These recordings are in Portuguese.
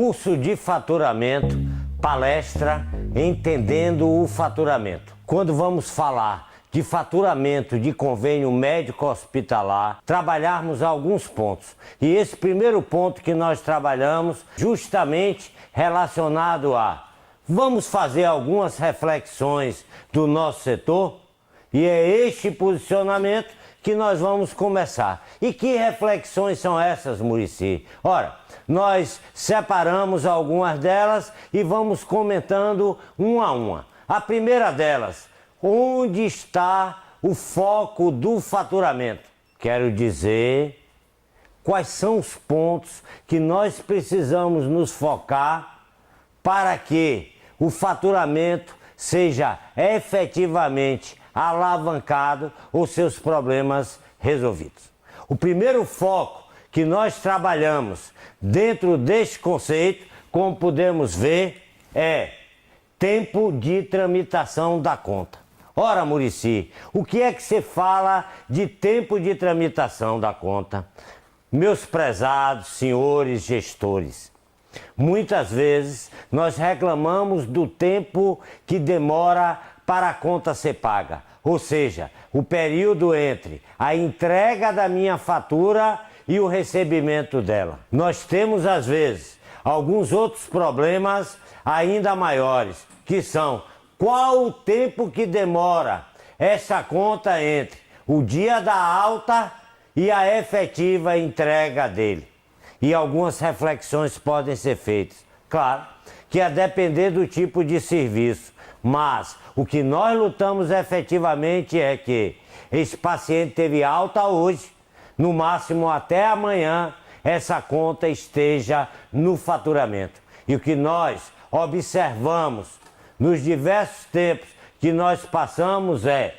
Curso de faturamento, palestra Entendendo o Faturamento. Quando vamos falar de faturamento de convênio médico hospitalar, trabalharmos alguns pontos. E esse primeiro ponto que nós trabalhamos, justamente relacionado a vamos fazer algumas reflexões do nosso setor, e é este posicionamento que nós vamos começar. E que reflexões são essas, Muricy? Ora, nós separamos algumas delas e vamos comentando uma a uma. A primeira delas, onde está o foco do faturamento? Quero dizer, quais são os pontos que nós precisamos nos focar para que o faturamento seja efetivamente alavancado ou seus problemas resolvidos. O primeiro foco que nós trabalhamos dentro deste conceito, como podemos ver, é tempo de tramitação da conta. Ora, Muricy, o que é que você fala de tempo de tramitação da conta? Meus prezados senhores gestores, muitas vezes nós reclamamos do tempo que demora para a conta ser paga, ou seja, o período entre a entrega da minha fatura e o recebimento dela. Nós temos, às vezes, alguns outros problemas ainda maiores, que são qual o tempo que demora essa conta entre o dia da alta e a efetiva entrega dele. E algumas reflexões podem ser feitas. Claro que a depender do tipo de serviço, mas o que nós lutamos efetivamente é que esse paciente teve alta hoje, no máximo até amanhã, essa conta esteja no faturamento. E o que nós observamos nos diversos tempos que nós passamos é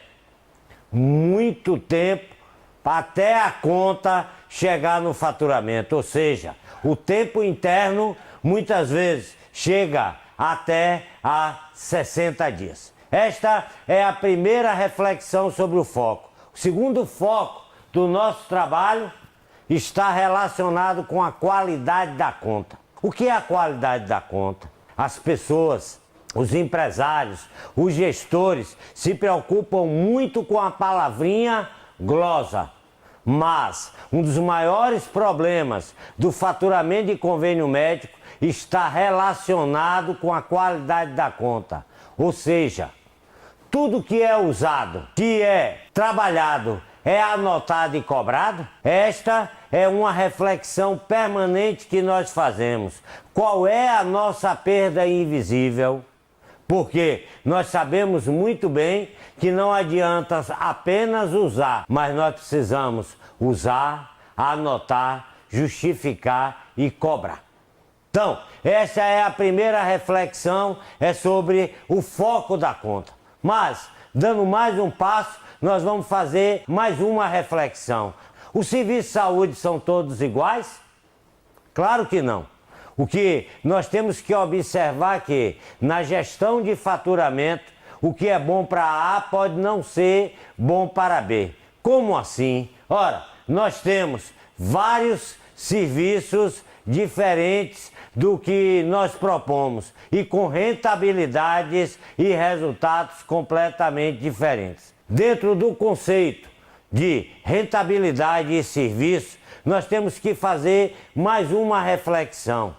muito tempo até a conta chegar no faturamento, ou seja, o tempo interno muitas vezes chega até a 60 dias. Esta é a primeira reflexão sobre o foco. O segundo foco do nosso trabalho está relacionado com a qualidade da conta. O que é a qualidade da conta? As pessoas, os empresários, os gestores se preocupam muito com a palavrinha glosa. Mas um dos maiores problemas do faturamento de convênio médico está relacionado com a qualidade da conta. Ou seja, tudo que é usado, que é trabalhado, é anotado e cobrado? Esta é uma reflexão permanente que nós fazemos. Qual é a nossa perda invisível? Porque nós sabemos muito bem que não adianta apenas usar, mas nós precisamos usar, anotar, justificar e cobrar. Então, essa é a primeira reflexão, é sobre o foco da conta. Mas, dando mais um passo, nós vamos fazer mais uma reflexão. Os serviços de saúde são todos iguais? Claro que não. O que nós temos que observar é que na gestão de faturamento, o que é bom para A pode não ser bom para B. Como assim? Ora, nós temos vários serviços diferentes do que nós propomos e com rentabilidades e resultados completamente diferentes. Dentro do conceito de rentabilidade e serviço, nós temos que fazer mais uma reflexão.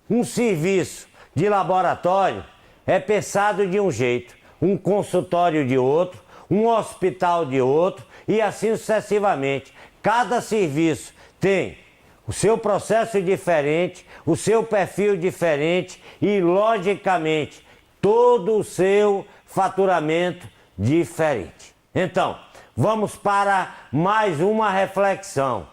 Um serviço de laboratório é pensado de um jeito, um consultório de outro, um hospital de outro e assim sucessivamente. Cada serviço tem o seu processo diferente, o seu perfil diferente e, logicamente, todo o seu faturamento diferente. Então, vamos para mais uma reflexão.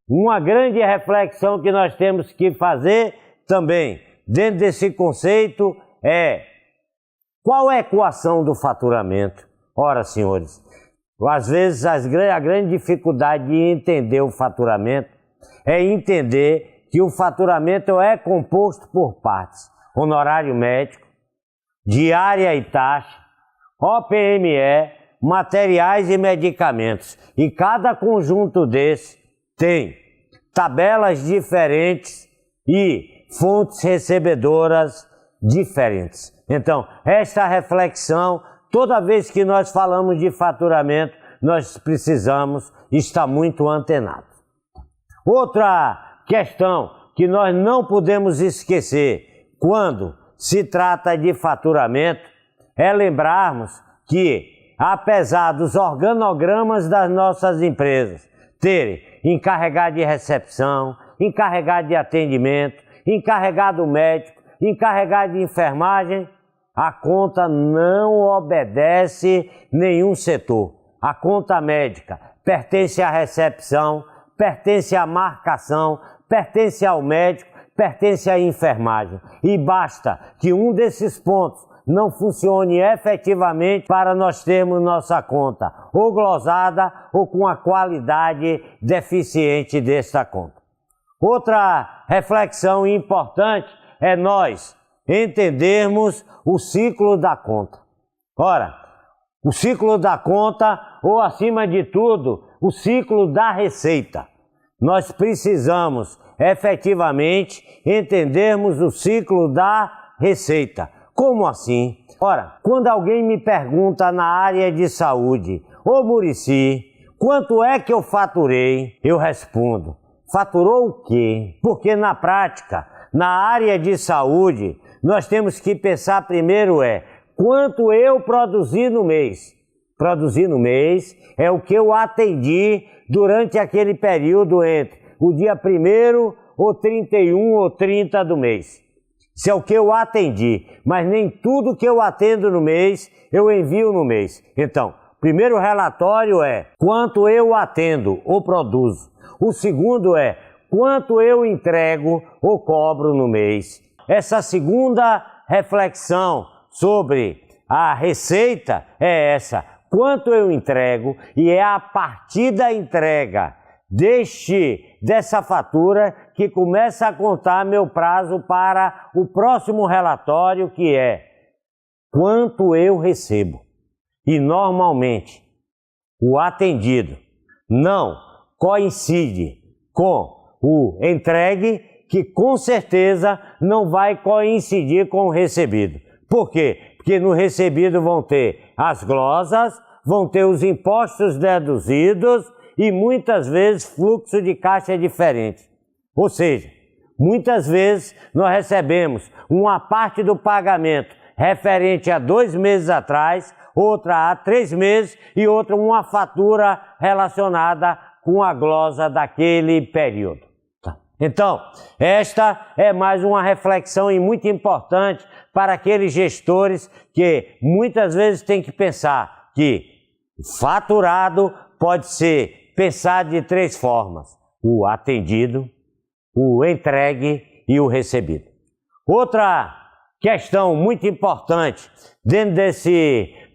Uma grande reflexão que nós temos que fazer também, dentro desse conceito, é qual é a equação do faturamento? Ora, senhores, às vezes a grande dificuldade de entender o faturamento é entender que o faturamento é composto por partes: honorário médico, diária e taxa, OPME, materiais e medicamentos. E cada conjunto desse tem tabelas diferentes e fontes recebedoras diferentes. Então, esta reflexão, toda vez que nós falamos de faturamento, nós precisamos estar muito antenados. Outra questão que nós não podemos esquecer quando se trata de faturamento é lembrarmos que, apesar dos organogramas das nossas empresas terem encarregado de recepção, encarregado de atendimento, encarregado médico, encarregado de enfermagem, a conta não obedece nenhum setor. A conta médica pertence à recepção, pertence à marcação, pertence ao médico, pertence à enfermagem. E basta que um desses pontos não funcione efetivamente para nós termos nossa conta ou glosada ou com a qualidade deficiente desta conta. Outra reflexão importante é nós entendermos o ciclo da conta. Ora, o ciclo da conta, ou acima de tudo, o ciclo da receita. Nós precisamos efetivamente entendermos o ciclo da receita. Como assim? Ora, quando alguém me pergunta na área de saúde, ô Muricy, quanto é que eu faturei? Eu respondo, faturou o quê? Porque na prática, na área de saúde, nós temos que pensar primeiro quanto eu produzi no mês. Produzir no mês é o que eu atendi durante aquele período entre o dia 1º, ou 31 ou 30 do mês. Isso é o que eu atendi, mas nem tudo que eu atendo no mês eu envio no mês. Então, o primeiro relatório é quanto eu atendo ou produzo. O segundo é quanto eu entrego ou cobro no mês. Essa segunda reflexão sobre a receita é essa. Quanto eu entrego, e é a partir da entrega dessa fatura que começa a contar meu prazo para o próximo relatório, que é quanto eu recebo. E normalmente o atendido não coincide com o entregue, que com certeza não vai coincidir com o recebido. Por quê? Porque no recebido vão ter as glosas, vão ter os impostos deduzidos e muitas vezes fluxo de caixa diferente. Ou seja, muitas vezes nós recebemos uma parte do pagamento referente a 2 meses atrás, outra a 3 meses e outra uma fatura relacionada com a glosa daquele período. Então, esta é mais uma reflexão e muito importante para aqueles gestores que muitas vezes têm que pensar que o faturado pode ser pensado de 3 formas: o atendido, o entregue e o recebido. Outra questão muito importante dentro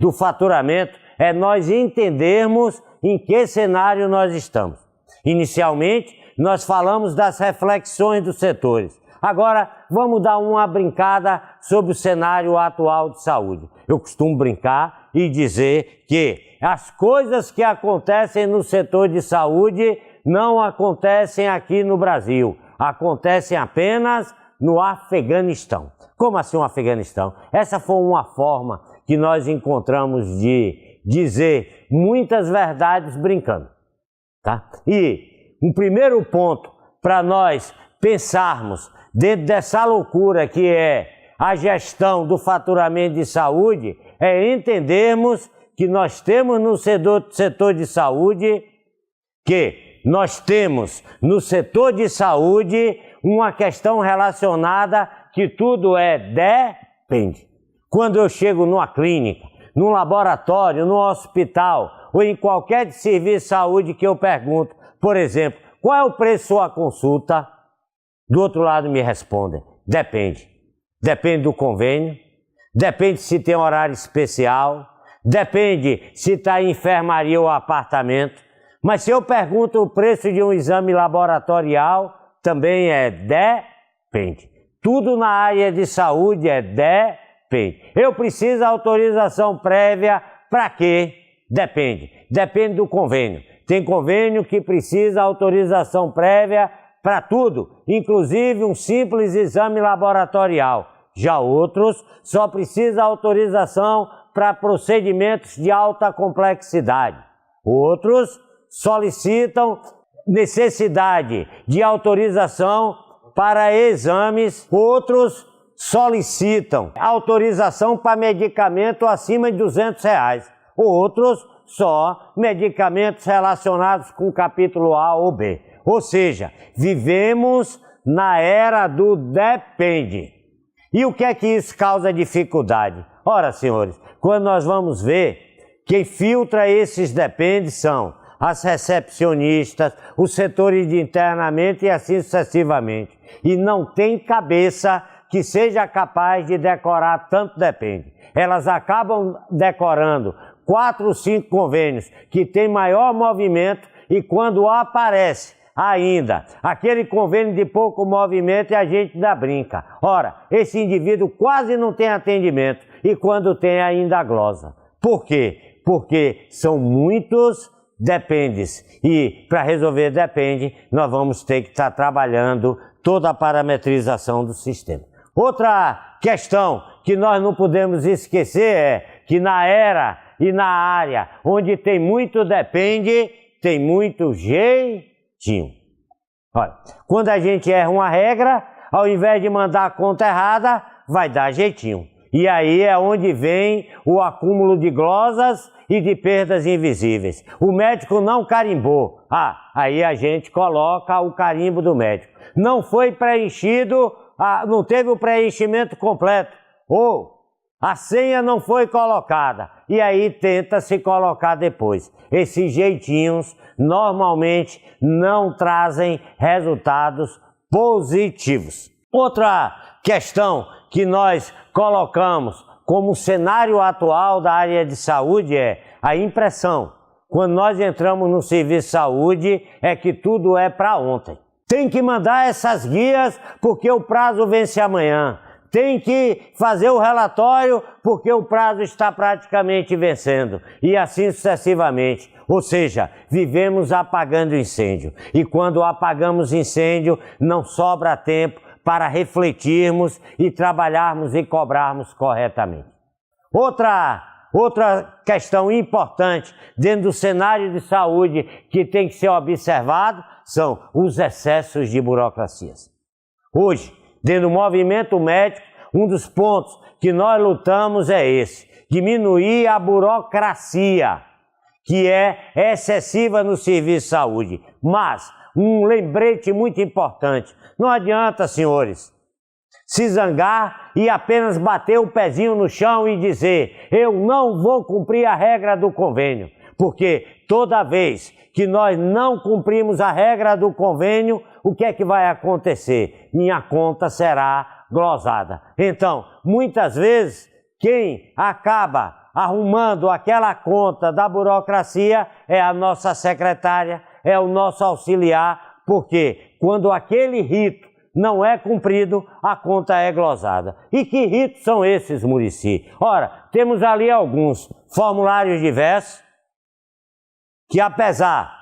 do faturamento é nós entendermos em que cenário nós estamos. Inicialmente, nós falamos das reflexões dos setores. Agora, vamos dar uma brincada sobre o cenário atual de saúde. Eu costumo brincar e dizer que as coisas que acontecem no setor de saúde não acontecem aqui no Brasil. Acontecem apenas no Afeganistão. Como assim o Afeganistão? Essa foi uma forma que nós encontramos de dizer muitas verdades brincando. Tá? E um primeiro ponto para nós pensarmos dentro dessa loucura que é a gestão do faturamento de saúde é entendermos que nós temos no setor de saúde, uma questão relacionada que tudo depende. Quando eu chego numa clínica, num laboratório, num hospital ou em qualquer serviço de saúde que eu pergunto, por exemplo, qual é o preço da sua consulta? Do outro lado me respondem, depende. Depende do convênio, depende se tem horário especial, depende se está em enfermaria ou apartamento. Mas se eu pergunto o preço de um exame laboratorial, também depende. Tudo na área de saúde depende. Eu preciso de autorização prévia para quê? Depende. Depende do convênio. Tem convênio que precisa autorização prévia para tudo, inclusive um simples exame laboratorial. Já outros só precisam autorização para procedimentos de alta complexidade. Outros solicitam necessidade de autorização para exames. Outros solicitam autorização para medicamento acima de R$200. Outros só medicamentos relacionados com o capítulo A ou B. Ou seja, vivemos na era do depende. E o que é que isso causa dificuldade? Ora, senhores, quando nós vamos ver, quem filtra esses dependes são as recepcionistas, os setores de internamento e assim sucessivamente. E não tem cabeça que seja capaz de decorar tanto depende. Elas acabam decorando 4 ou 5 convênios que têm maior movimento e quando aparece ainda aquele convênio de pouco movimento, a gente ainda brinca. Ora, esse indivíduo quase não tem atendimento e quando tem ainda glosa. Por quê? Porque são muitos dependes e para resolver depende nós vamos ter que estar trabalhando toda a parametrização do sistema. Outra questão que nós não podemos esquecer é que na era e na área onde tem muito depende, tem muito jeitinho. Olha, quando a gente erra uma regra, ao invés de mandar a conta errada, vai dar jeitinho. E aí é onde vem o acúmulo de glosas e de perdas invisíveis. O médico não carimbou. Aí a gente coloca o carimbo do médico. Não foi preenchido, não teve o preenchimento completo. Ou a senha não foi colocada. E aí tenta se colocar depois. Esses jeitinhos normalmente não trazem resultados positivos. Outra questão que nós colocamos como cenário atual da área de saúde é a impressão. Quando nós entramos no serviço de saúde é que tudo é para ontem. Tem que mandar essas guias porque o prazo vence amanhã. Tem que fazer o relatório porque o prazo está praticamente vencendo. E assim sucessivamente. Ou seja, vivemos apagando incêndio. E quando apagamos incêndio, não sobra tempo para refletirmos e trabalharmos e cobrarmos corretamente. Outra questão importante dentro do cenário de saúde que tem que ser observado são os excessos de burocracias. Hoje, dentro do movimento médico, um dos pontos que nós lutamos é esse: diminuir a burocracia, que é excessiva no serviço de saúde. Mas, um lembrete muito importante: não adianta, senhores, se zangar e apenas bater o pezinho no chão e dizer: eu não vou cumprir a regra do convênio. Porque toda vez que nós não cumprimos a regra do convênio, o que é que vai acontecer? Minha conta será glosada. Então, muitas vezes, quem acaba arrumando aquela conta da burocracia é a nossa secretária, é o nosso auxiliar, porque quando aquele rito não é cumprido, a conta é glosada. E que ritos são esses, Muricy? Ora, temos ali alguns formulários diversos, que apesar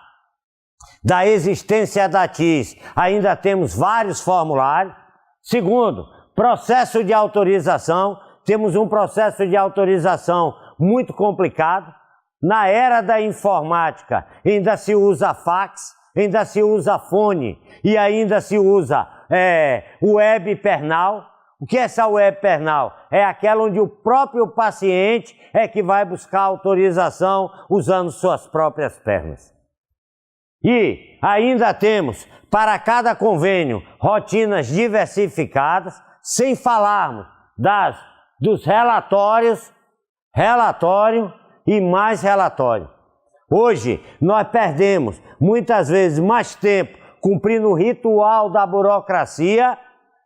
da existência da TIS, ainda temos vários formulários. Segundo, processo de autorização. Temos um processo de autorização muito complicado. Na era da informática, ainda se usa fax, ainda se usa fone e ainda se usa web pernal. O que é essa web pernal? É aquela onde o próprio paciente é que vai buscar autorização usando suas próprias pernas. E ainda temos, para cada convênio, rotinas diversificadas, sem falarmos dos relatório e mais relatório. Hoje, nós perdemos muitas vezes mais tempo cumprindo o ritual da burocracia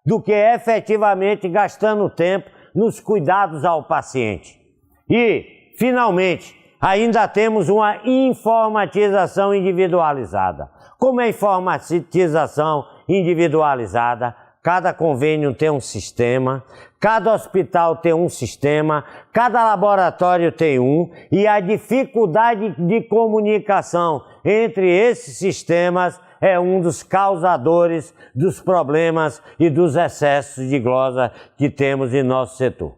do que efetivamente gastando tempo nos cuidados ao paciente. E, finalmente, ainda temos uma informatização individualizada. Como é informatização individualizada? Cada convênio tem um sistema, cada hospital tem um sistema, cada laboratório tem um, e a dificuldade de comunicação entre esses sistemas é um dos causadores dos problemas e dos excessos de glosa que temos em nosso setor.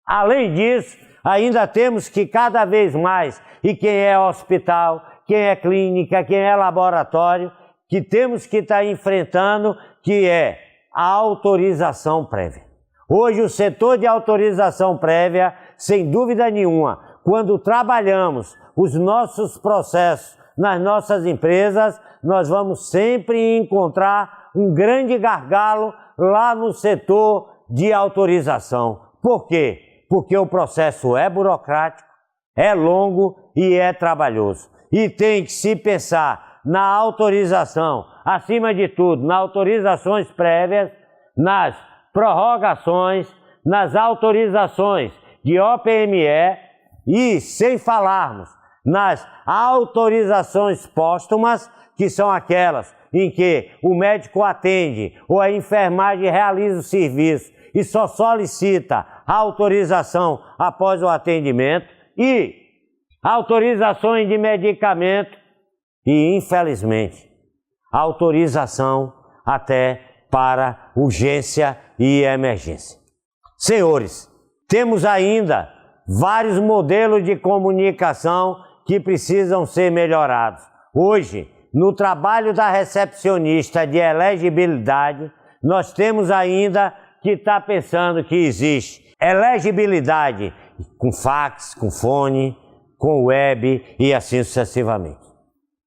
Além disso, ainda temos que cada vez mais, e quem é hospital, quem é clínica, quem é laboratório, que temos que estar enfrentando, que é a autorização prévia. Hoje o setor de autorização prévia, sem dúvida nenhuma, quando trabalhamos os nossos processos nas nossas empresas, nós vamos sempre encontrar um grande gargalo lá no setor de autorização. Por quê? Porque o processo é burocrático, é longo e é trabalhoso. E tem que se pensar na autorização, acima de tudo, nas autorizações prévias, nas prorrogações, nas autorizações de OPME e, sem falarmos, nas autorizações póstumas, que são aquelas em que o médico atende ou a enfermagem realiza o serviço e só solicita a autorização após o atendimento, e autorizações de medicamento e, infelizmente, autorização até para urgência e emergência. Senhores, temos ainda vários modelos de comunicação que precisam ser melhorados. Hoje, no trabalho da recepcionista de elegibilidade, nós temos ainda que estar pensando que existe elegibilidade com fax, com fone, com web e assim sucessivamente.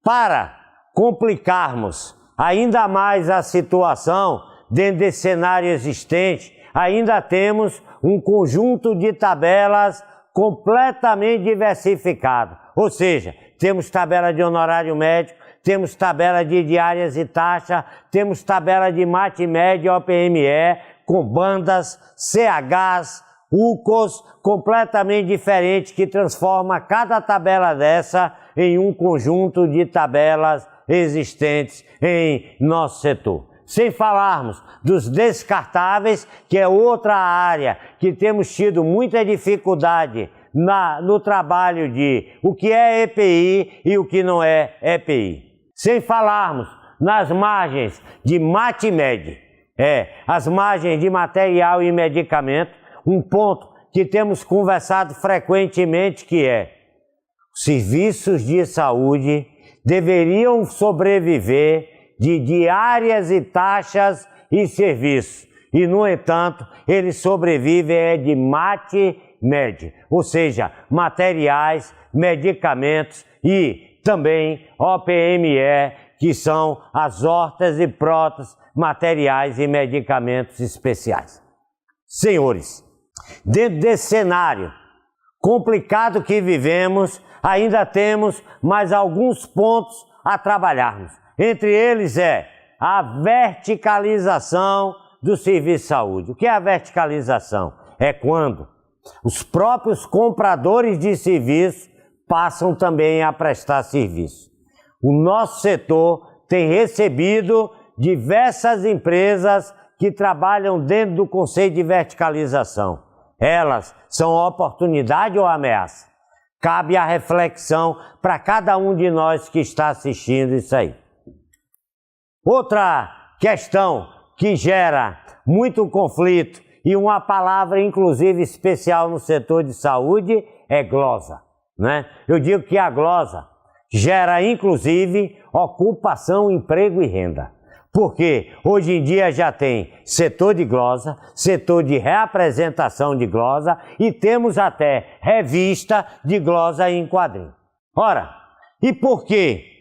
Para complicarmos ainda mais a situação dentro desse cenário existente, ainda temos um conjunto de tabelas completamente diversificado. Ou seja, temos tabela de honorário médico, temos tabela de diárias e taxa, temos tabela de MAT-MED, OPME, com bandas, CHs, UCOs, completamente diferentes, que transforma cada tabela dessa em um conjunto de tabelas existentes em nosso setor. Sem falarmos dos descartáveis, que é outra área que temos tido muita dificuldade no trabalho de o que é EPI e o que não é EPI. Sem falarmos nas margens de MAT-MED, as margens de material e medicamento, um ponto que temos conversado frequentemente, que é serviços de saúde deveriam sobreviver de diárias e taxas e serviços. E, no entanto, eles sobrevivem de MAT-MED, ou seja, materiais, medicamentos e também OPME, que são as hortas e próteses, materiais e medicamentos especiais. Senhores, dentro desse cenário complicado que vivemos, ainda temos mais alguns pontos a trabalharmos. Entre eles a verticalização do serviço de saúde. O que é a verticalização? É quando os próprios compradores de serviço passam também a prestar serviço. O nosso setor tem recebido diversas empresas que trabalham dentro do conceito de verticalização. Elas são oportunidade ou ameaça? Cabe a reflexão para cada um de nós que está assistindo isso aí. Outra questão que gera muito conflito e uma palavra inclusive especial no setor de saúde é glosa, né? Eu digo que a glosa gera inclusive ocupação, emprego e renda. Porque hoje em dia já tem setor de glosa, setor de reapresentação de glosa e temos até revista de glosa em quadrinho. Ora, e por que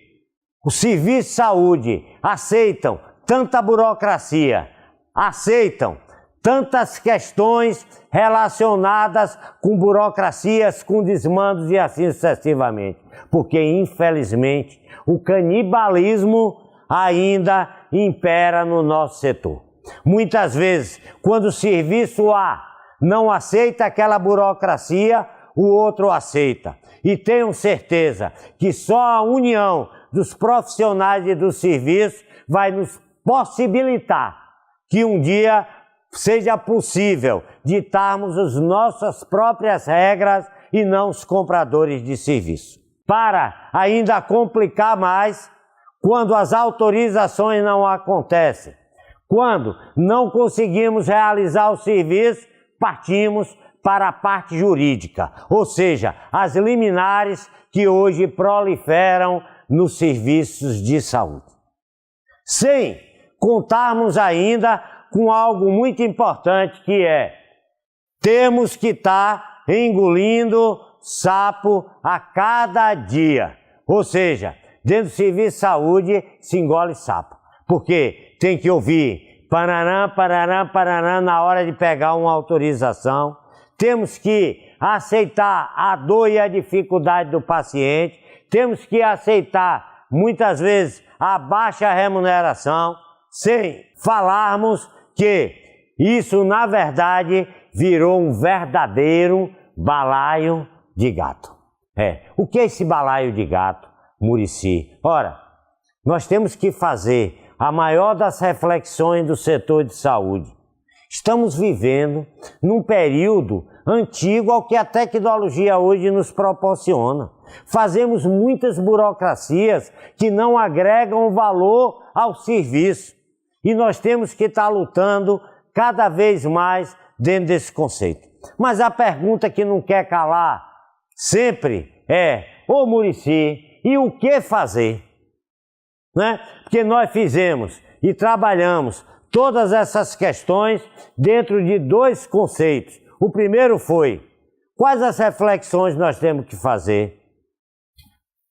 os serviços de saúde aceitam tanta burocracia, aceitam tantas questões relacionadas com burocracias, com desmandos e assim sucessivamente? Porque, infelizmente, o canibalismo ainda impera no nosso setor. Muitas vezes, quando o serviço A não aceita aquela burocracia, o outro aceita. E tenham certeza que só a união dos profissionais e do serviço vai nos possibilitar que um dia seja possível ditarmos as nossas próprias regras e não os compradores de serviço. Para ainda complicar mais, quando as autorizações não acontecem, quando não conseguimos realizar o serviço, partimos para a parte jurídica, ou seja, as liminares que hoje proliferam nos serviços de saúde. Sem contarmos ainda com algo muito importante, que é: temos que estar engolindo sapo a cada dia. Ou seja, dentro do serviço de saúde se engole sapo, porque tem que ouvir pararã, pararã, pararã na hora de pegar uma autorização. Temos que aceitar a dor e a dificuldade do paciente. Temos que aceitar, muitas vezes, a baixa remuneração, sem falarmos que isso, na verdade, virou um verdadeiro balaio de gato. O que é esse balaio de gato, Muricy? Ora, nós temos que fazer a maior das reflexões do setor de saúde. Estamos vivendo num período antigo ao que a tecnologia hoje nos proporciona. Fazemos muitas burocracias que não agregam valor ao serviço. E nós temos que estar lutando cada vez mais dentro desse conceito. Mas a pergunta que não quer calar sempre é: ô Muricy, e o que fazer? Né? Porque nós fizemos e trabalhamos todas essas questões dentro de dois conceitos. O primeiro foi: quais as reflexões nós temos que fazer?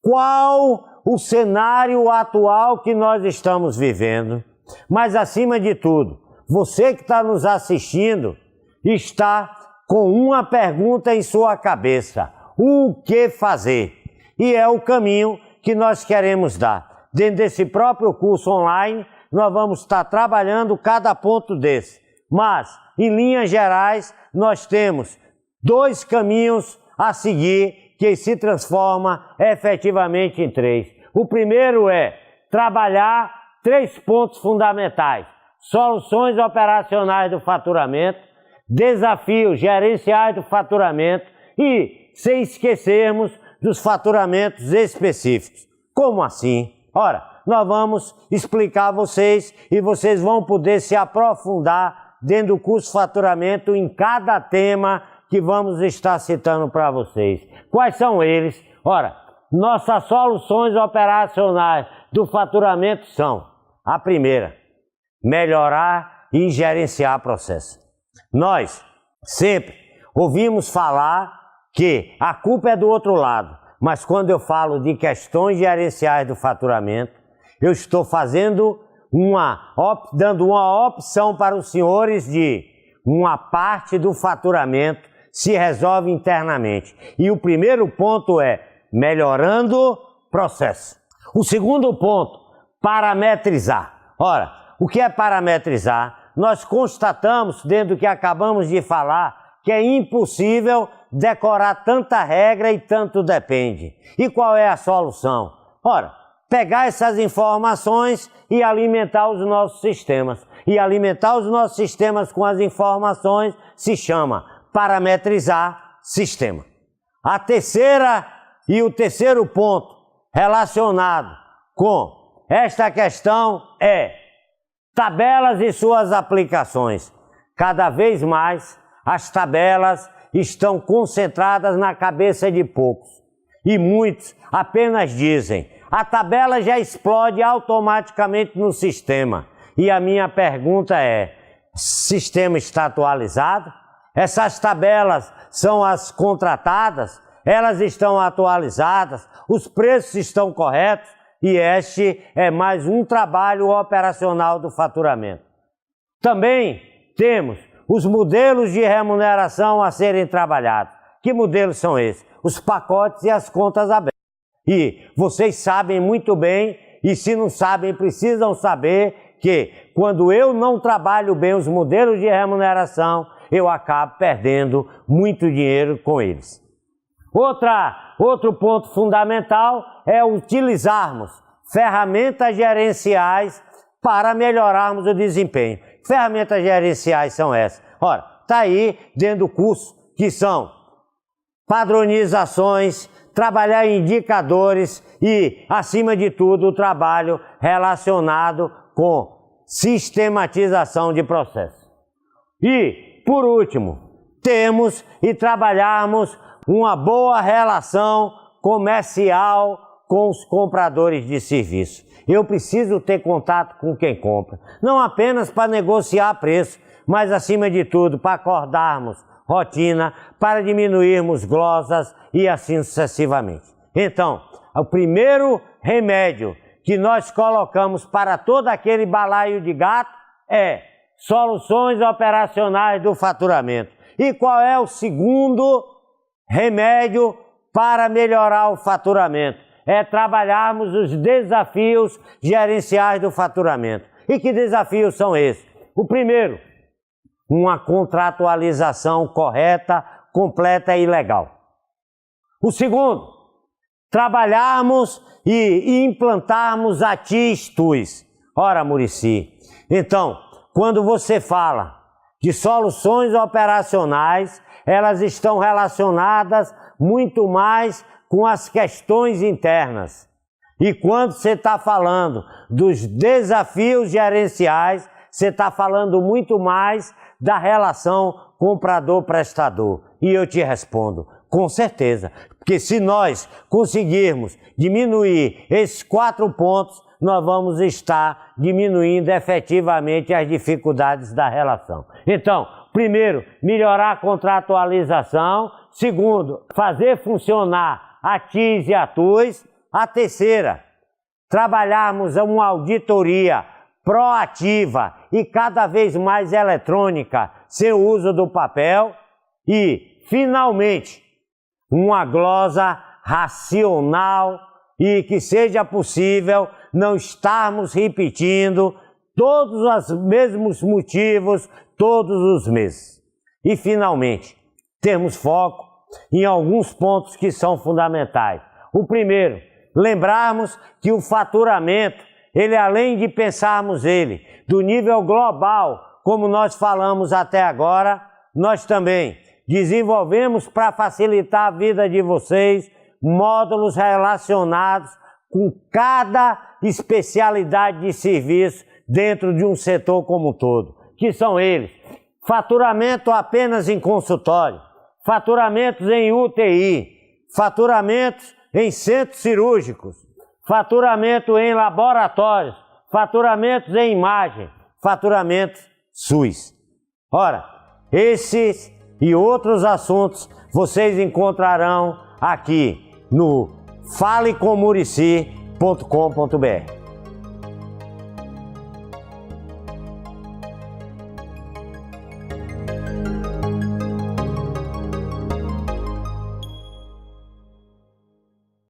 Qual o cenário atual que nós estamos vivendo? Mas, acima de tudo, você que está nos assistindo está com uma pergunta em sua cabeça: o que fazer? E é o caminho que nós queremos dar. Dentro desse próprio curso online, nós vamos estar trabalhando cada ponto desse. Mas, em linhas gerais, nós temos dois caminhos a seguir que se transforma efetivamente em três. O primeiro é trabalhar 3 pontos fundamentais: soluções operacionais do faturamento, desafios gerenciais do faturamento e, sem esquecermos, dos faturamentos específicos. Como assim? Ora, nós vamos explicar a vocês e vocês vão poder se aprofundar dentro do curso Faturamento em cada tema que vamos estar citando para vocês. Quais são eles? Ora, nossas soluções operacionais do faturamento são: a primeira, melhorar e gerenciar processo. Nós sempre ouvimos falar que a culpa é do outro lado, mas quando eu falo de questões gerenciais do faturamento, eu estou dando uma opção para os senhores de uma parte do faturamento se resolve internamente. E o primeiro ponto é melhorando processo. O segundo ponto, parametrizar. Ora, o que é parametrizar? Nós constatamos, dentro do que acabamos de falar, que é impossível decorar tanta regra e tanto depende. E qual é a solução? Ora, pegar essas informações e alimentar os nossos sistemas. E alimentar os nossos sistemas com as informações se chama parametrizar sistema. A terceira e o terceiro ponto relacionado com esta questão é tabelas e suas aplicações. Cada vez mais as tabelas estão concentradas na cabeça de poucos. E muitos apenas dizem: a tabela já explode automaticamente no sistema. E a minha pergunta é: o sistema está atualizado? Essas tabelas são as contratadas? Elas estão atualizadas? Os preços estão corretos? E este é mais um trabalho operacional do faturamento. Também temos os modelos de remuneração a serem trabalhados. Que modelos são esses? Os pacotes e as contas abertas. E vocês sabem muito bem, e se não sabem, precisam saber que quando eu não trabalho bem os modelos de remuneração, eu acabo perdendo muito dinheiro com eles. Outro ponto fundamental é utilizarmos ferramentas gerenciais para melhorarmos o desempenho. Que ferramentas gerenciais são essas? Ora, está aí dentro do curso, que são padronizações, trabalhar indicadores e, acima de tudo, o trabalho relacionado com sistematização de processos. E, por último, temos e trabalharmos uma boa relação comercial com os compradores de serviço. Eu preciso ter contato com quem compra, não apenas para negociar preço, mas acima de tudo para acordarmos rotina, para diminuirmos glosas e assim sucessivamente. Então, o primeiro remédio que nós colocamos para todo aquele balaio de gato é soluções operacionais do faturamento. E qual é o segundo remédio para melhorar o faturamento? É trabalharmos os desafios gerenciais do faturamento. E que desafios são esses? O primeiro, uma contratualização correta, completa e legal. O segundo, trabalharmos e implantarmos a TIS-TUS. Ora, Muricy, então, quando você fala de soluções operacionais, elas estão relacionadas muito mais com as questões internas. E quando você está falando dos desafios gerenciais, você está falando muito mais da relação comprador-prestador. E eu te respondo, com certeza. Porque se nós conseguirmos diminuir esses 4 pontos, nós vamos estar diminuindo efetivamente as dificuldades da relação. Então, primeiro, melhorar a contratualização. Segundo, fazer funcionar a TIS e a TUS. A terceira, trabalharmos uma auditoria proativa e cada vez mais eletrônica, sem o uso do papel. E, finalmente, uma glosa racional e que seja possível não estarmos repetindo todos os mesmos motivos todos os meses. E, finalmente, termos foco em alguns pontos que são fundamentais. O primeiro, lembrarmos que o faturamento, ele além de pensarmos ele do nível global, como nós falamos até agora, nós também desenvolvemos para facilitar a vida de vocês módulos relacionados com cada especialidade de serviço dentro de um setor como um todo, que são eles: faturamento apenas em consultório, faturamentos em UTI, faturamentos em centros cirúrgicos, faturamento em laboratórios, faturamentos em imagem, faturamentos SUS. Ora, esses e outros assuntos vocês encontrarão aqui no falecomuricy.com.br.